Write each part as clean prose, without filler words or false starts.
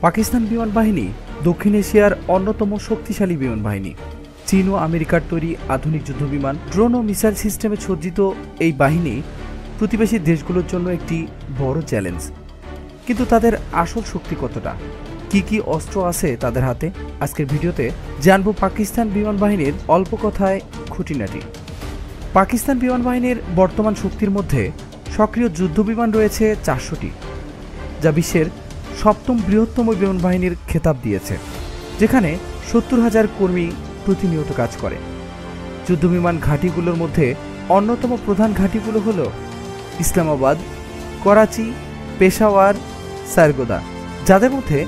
পাকিস্তান বিমান বাহিনী দক্ষিণ এশিয়ার অন্যতম শক্তিশালী বিমান বাহিনী। চীন ও আমেরিকার তৈরি আধুনিক যুদ্ধবিমান, ড্রোন ও মিসাইল সিস্টেমে সজ্জিত এই বাহিনী প্রতিবেশী দেশগুলোর জন্য একটি বড় চ্যালেঞ্জ। কিন্তু তাদের আসল শক্তি কতটা, কি কি অস্ত্র আছে তাদের হাতে, আজকের ভিডিওতে জানবো পাকিস্তান বিমান বাহিনীর অল্প কথায় খুঁটিনাটি। পাকিস্তান বিমান বাহিনীর বর্তমান শক্তির মধ্যে সক্রিয় যুদ্ধবিমান রয়েছে 400টি, যা বিশ্বের সপ্তম বৃহত্তম বিমান বাহিনীর খেতাব দিয়েছে, যেখানে 70,000 কর্মী প্রতিনিয়ত কাজ করে। যুদ্ধবিমান ঘাঁটিগুলোর মধ্যে অন্যতম প্রধান ঘাঁটিগুলো হল ইসলামাবাদ, করাচি, পেশাওয়ার, সারগোদা, যাদের মধ্যে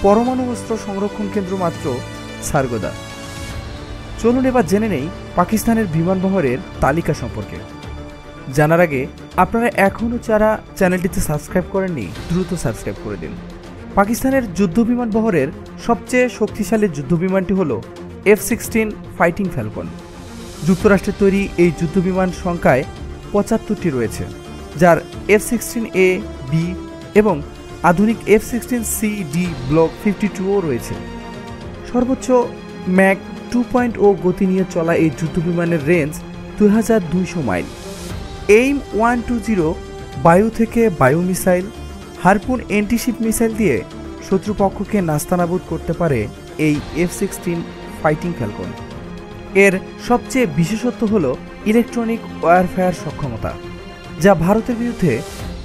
পরমাণু অস্ত্র সংরক্ষণ কেন্দ্র মাত্র সারগোদা। চলুন এবার জেনে নেই পাকিস্তানের বিমান বহরের তালিকা সম্পর্কে। জানার আগে আপনারা এখনও যারা চ্যানেলটিতে সাবস্ক্রাইব করেননি, দ্রুত সাবস্ক্রাইব করে দিন। পাকিস্তানের যুদ্ধবিমান বহরের সবচেয়ে শক্তিশালী যুদ্ধবিমানটি হল F-16 ফাইটিং ফ্যালকন। যুক্তরাষ্ট্রের তৈরি এই যুদ্ধবিমান সংখ্যায় 75টি রয়েছে, যার F-16A, B এবং আধুনিক F-16C, D ব্লক 52ও রয়েছে। সর্বোচ্চ ম্যাক 2.0 গতি নিয়ে চলা এই যুদ্ধবিমানের রেঞ্জ 2200 মাইল। এইম 120 বায়ু থেকে বায়ু মিসাইল, হারপুন অ্যান্টিশিপ মিসাইল দিয়ে শত্রুপক্ষকে নাস্তানাবুদ করতে পারে এই F-16 ফাইটিং ফ্যালকন। এর সবচেয়ে বিশেষত্ব হল ইলেকট্রনিক ওয়ারফেয়ার সক্ষমতা, যা ভারতের বিরুদ্ধে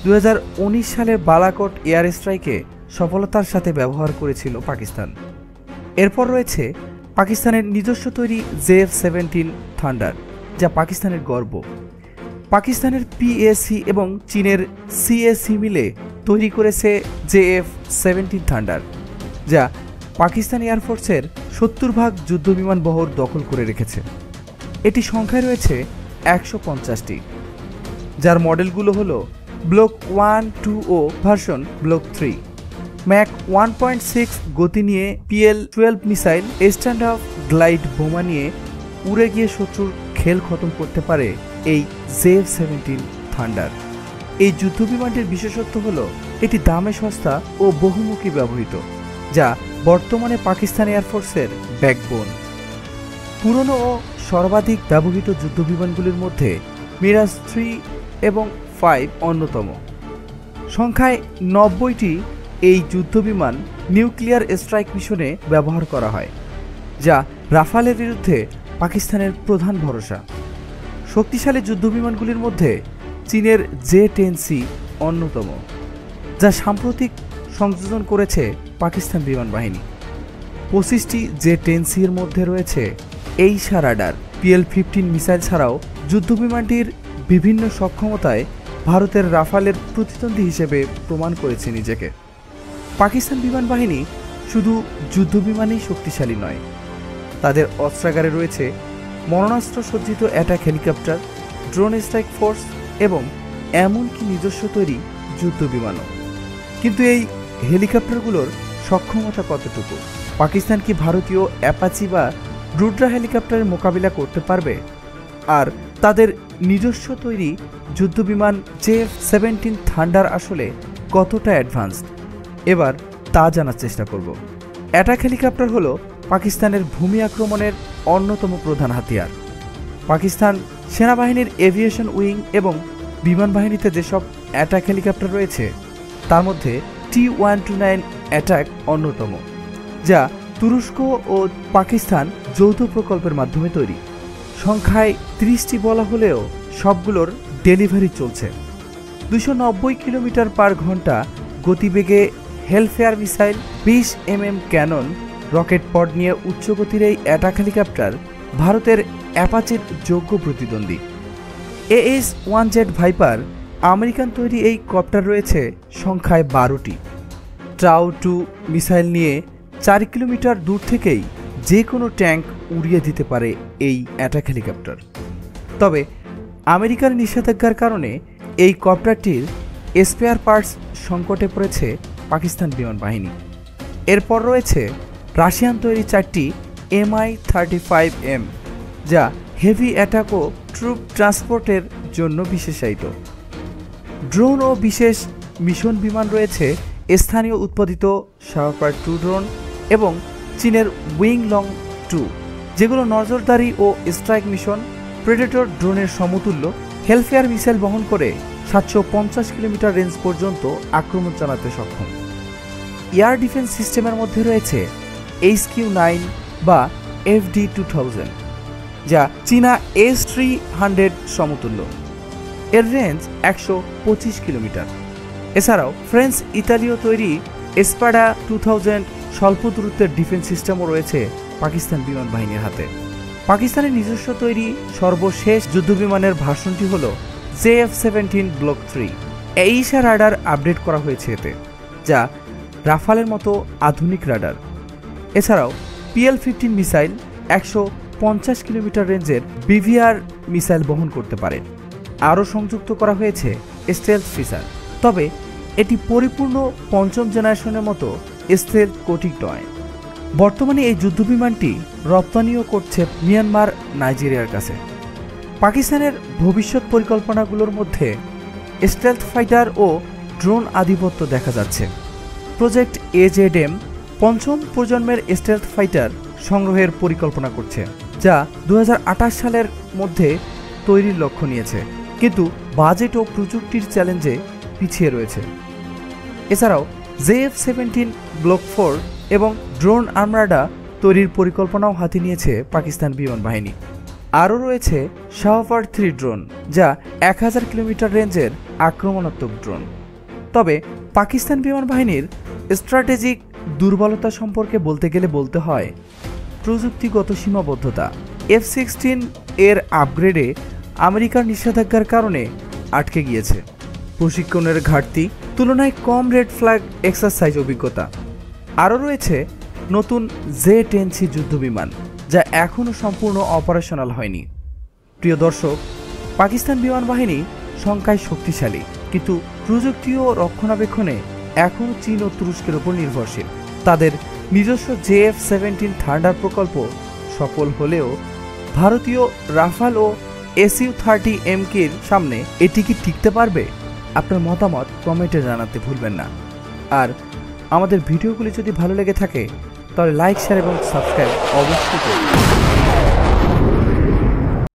2019 সালের বালাকোট এয়ার স্ট্রাইকে সফলতার সাথে ব্যবহার করেছিল পাকিস্তান। এরপর রয়েছে পাকিস্তানের নিজস্ব তৈরি JF-17 থান্ডার, যা পাকিস্তানের গর্ব। পাকিস্তানের PAC এবং চীনের CAC মিলে তৈরি করেছে JF-17 থান্ডার, যা পাকিস্তান এয়ারফোর্সের 70% যুদ্ধবিমান বহর দখল করে রেখেছে। এটি সংখ্যায় রয়েছে 150টি, যার মডেলগুলো হল block 1-2O version, block 3 Mac 1.6 গতি নিয়ে PL-12 missile, stand of glide বোমা নিয়ে উড়ে গিয়ে শত্রুর খেল খতম করতে পারে এই JF-17 থান্ডার। এই যুদ্ধবিমানটির বিশেষত্ব হল এটি দামে সস্তা ও বহুমুখী ব্যবহৃত, যা বর্তমানে পাকিস্তান এয়ারফোর্সের ব্যাকবোন। পুরনো ও সর্বাধিক ব্যবহৃত যুদ্ধবিমানগুলির মধ্যে মিরাজ 3 এবং 5 অন্যতম। সংখ্যায় 90টি এই যুদ্ধবিমান নিউক্লিয়ার স্ট্রাইক মিশনে ব্যবহার করা হয়, যা রাফালের বিরুদ্ধে পাকিস্তানের প্রধান ভরসা। শক্তিশালী যুদ্ধবিমানগুলির মধ্যে চীনের J-10C অন্যতম, যা সাম্প্রতিক সংযোজন করেছে পাকিস্তান বিমান বাহিনী। 25টি J-10C এর মধ্যে রয়েছে এইশা রাডার, PL-15 মিসাইল ছাড়াও যুদ্ধবিমানটির বিভিন্ন সক্ষমতায় ভারতের রাফালের প্রতিদ্বন্দ্বী হিসেবে প্রমাণ করেছে নিজেকে। পাকিস্তান বিমান বাহিনী শুধু যুদ্ধবিমানেই শক্তিশালী নয়, তাদের অস্ত্রাগারে রয়েছে মরণাস্ত্র সজ্জিত attack helicopter, drone strike force এবং এমনকি নিজস্ব তৈরি যুদ্ধবিমানও। কিন্তু এই হেলিকপ্টারগুলোর সক্ষমতা কতটুকু? পাকিস্তান কি ভারতীয় অ্যাপাচি বা রুদ্রা হেলিকপ্টারের মোকাবিলা করতে পারবে? আর তাদের নিজস্ব তৈরি যুদ্ধবিমান JF-17 থান্ডার আসলে কতটা অ্যাডভান্সড, এবার তা জানার চেষ্টা করব। অ্যাটাক হেলিকপ্টার হল পাকিস্তানের ভূমি আক্রমণের অন্যতম প্রধান হাতিয়ার। পাকিস্তান সেনাবাহিনীর এভিয়েশন উইং এবং বিমান বাহিনীতে যেসব অ্যাটাক হেলিকপ্টার রয়েছে, তার মধ্যে T-129 অ্যাটাক অন্যতম, যা তুরস্ক ও পাকিস্তান যৌথ প্রকল্পের মাধ্যমে তৈরি। সংখ্যায় 30টি বলা হলেও সবগুলোর ডেলিভারি চলছে। 290 কিলোমিটার পার ঘন্টা গতিবেগে hellfire missile, 20 mm Canon, rocket পড নিয়ে উচ্চগতির এই অ্যাটাক হেলিকপ্টার ভারতের অ্যাপাচির যোগ্য প্রতিদ্বন্দ্বী। AH-1Z ভাইপার আমেরিকান তৈরি এই কপ্টার রয়েছে সংখ্যায় 12টি। TRAU-2 মিসাইল নিয়ে 4 কিলোমিটার দূর থেকেই যে কোনো ট্যাঙ্ক উড়িয়ে দিতে পারে এই অ্যাটাক হেলিকপ্টার। তবে আমেরিকার নিষেধাজ্ঞার কারণে এই কপ্টারটির স্পেয়ার পার্টস সংকটে পড়েছে পাকিস্তান বিমান বাহিনী। এরপর রয়েছে রাশিয়ান তৈরি 4টি Mi-35M, যা হেভি অ্যাটাক ও ট্রুপ ট্রান্সপোর্টের জন্য বিশেষায়িত। ড্রোন ও বিশেষ মিশন বিমান রয়েছে স্থানীয় উৎপাদিত শাওফার 2 ড্রোন এবং চীনের উইং লং 2, যেগুলো নজরদারি ও স্ট্রাইক মিশন প্রেডেটর ড্রোনের সমতুল্য। হেলফেয়ার মিসাইল বহন করে 750 কিলোমিটার রেঞ্জ পর্যন্ত আক্রমণ চালাতে সক্ষম। এয়ার ডিফেন্স সিস্টেমের মধ্যে রয়েছে HQ-9 বা FD-2000, যা চীনা S-300 সমতুল্য। এর রেঞ্জ 125 কিলোমিটার। এছাড়াও ফ্রেঞ্চ ইতালীয় তৈরি এসপাডা 2000 স্বল্প দূরত্বের ডিফেন্স সিস্টেমও রয়েছে পাকিস্তান বিমান বাহিনীর হাতে। পাকিস্তানের নিজস্ব তৈরি সর্বশেষ যুদ্ধবিমানের ভার্সনটি হল JF-17 ব্লক 3। এইসা রাডার আপডেট করা হয়েছে এতে, যা রাফালের মতো আধুনিক রাডার। এছাড়াও PL-15 মিসাইল 150 কিলোমিটার রেঞ্জের BVR মিসাইল বহন করতে পারে। আরও সংযুক্ত করা হয়েছে স্টেলথ ফিচার, তবে এটি পরিপূর্ণ পঞ্চম জেনারেশনের মতো স্টেলথ কোটিং নয়। বর্তমানে এই যুদ্ধবিমানটি রপ্তানিও করছে মিয়ানমার, নাইজেরিয়ার কাছে। পাকিস্তানের ভবিষ্যৎ পরিকল্পনাগুলোর মধ্যে স্টেলথ ফাইটার ও ড্রোন আধিপত্য দেখা যাচ্ছে। প্রজেক্ট AZM পঞ্চম প্রজন্মের স্টেলথ ফাইটার সংগ্রহের পরিকল্পনা করছে, যা 2028 সালের মধ্যে তৈরির লক্ষ্য নিয়েছে, কিন্তু বাজেট ও প্রযুক্তির চ্যালেঞ্জে পিছিয়ে রয়েছে। এছাড়াও JF-17 ব্লক 4 এবং ড্রোন আর্মাডা তৈরির পরিকল্পনাও হাতে নিয়েছে পাকিস্তান বিমান বাহিনী। আরও রয়েছে শাওফার 3 ড্রোন, যা 1000 কিলোমিটার রেঞ্জের আক্রমণাত্মক ড্রোন। তবে পাকিস্তান বিমান বাহিনীর স্ট্র্যাটেজিক দুর্বলতা সম্পর্কে বলতে হয় প্রযুক্তিগত সীমাবদ্ধতা। F-16 এর আপগ্রেডে আমেরিকার নিষেধাজ্ঞার কারণে আটকে গিয়েছে। প্রশিক্ষণের ঘাটতি, তুলনায় কম রেড ফ্ল্যাগ এক্সারসাইজ অভিজ্ঞতা। আরও রয়েছে নতুন J-10C যুদ্ধবিমান, যা এখনও সম্পূর্ণ অপারেশনাল হয়নি। প্রিয় দর্শক, পাকিস্তান বিমান বাহিনী সংখ্যায় শক্তিশালী, কিন্তু প্রযুক্তি ও রক্ষণাবেক্ষণে এখনও চীন ও তুরস্কের উপর নির্ভরশীল। তাদের নিজস্ব JF-17 থান্ডার প্রকল্প সফল হলেও ভারতীয় রাফাল ও SU-30MK'র সামনে এটি কি টিকতে পারবে? আপনার মতামত কমেন্টে জানাতে ভুলবেন না। আর আমাদের ভিডিওগুলি যদি ভালো লেগে থাকে তাহলে লাইক, শেয়ার এবং সাবস্ক্রাইব অবশ্যই করুন।